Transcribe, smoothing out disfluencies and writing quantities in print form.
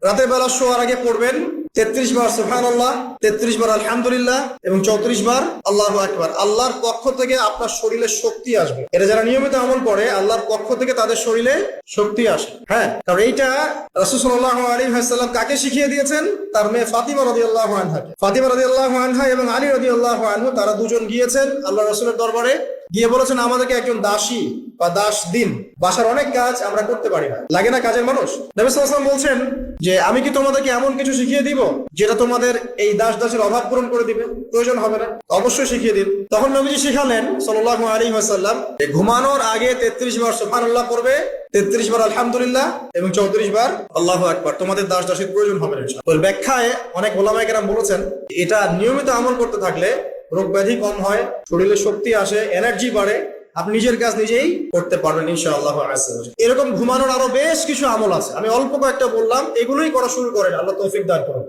রাতের বেলা শোয়ার আগে পড়বেন 33 বার সুবহানাল্লাহ, 33 বার আলহামদুলিল্লাহ এবং 34 বার আল্লাহু আকবার। আল্লাহর পক্ষ থেকে আপনার শরীরে শক্তি আসবে। এটা যারা নিয়মিত আমল করে আল্লাহর পক্ষ থেকে তাদের শরীরে শক্তি আসে। হ্যাঁ, কারণ এইটা রাসূল সাল্লাল্লাহু আলাইহি ওয়াসাল্লাম কাকে শিখিয়ে দিয়েছেন? তার মেয়ে ফাতিমা রাদিয়াল্লাহু আনহাকে। ফাতিমা রাদিয়াল্লাহু আনহা এবং আলী রাদিয়াল্লাহু আনহু তারা দুজন গিয়েছেন আল্লাহ রাসূলের দরবারে, গিয়ে বলেছেন আমাদেরকে একজন দাসী বা দাস দিন, বাসার অনেক কাজ আমরা করতে পারি না, লাগে না কাজের মানুষ। নবী সাল্লাল্লাহু আলাইহি ওয়াসাল্লাম বলছেন যে আমি কি তোমাদেরকে এমন কিছু শিখিয়ে দিব যেটা তোমাদের এই দাসের অভাব পূরণ করে দিবে, প্রয়োজন হবে না? অবশ্যই শিখিয়ে দিন। তখন নবীজি শিখালেন সাল্লাল্লাহু আলাইহি ওয়াসাল্লাম ঘুমানোর আগে 33 বার সুবহানাল্লাহ পড়বে, 33 বার আলহামদুলিল্লাহ এবং 34 বার আল্লাহু আকবার। তোমাদের দাসের প্রয়োজন হবে না ইনশাআল্লাহ। তো ব্যাখ্যায় অনেক ওলামায়ে কেরাম বলেছেন এটা নিয়মিত আমল করতে থাকলে রোগ ব্যাধি কম হয়, শরীরে শক্তি আসে, এনার্জি বাড়ে, আপনি নিজের কাজ নিজেই করতে পারবেন ইনশাআল্লাহ। এরকম ঘুমানোর আরো বেশ কিছু আমল আছে, আমি অল্প কয়েকটা বললাম, এগুলোই করা শুরু করেন। আল্লাহ তৌফিক দান করুন।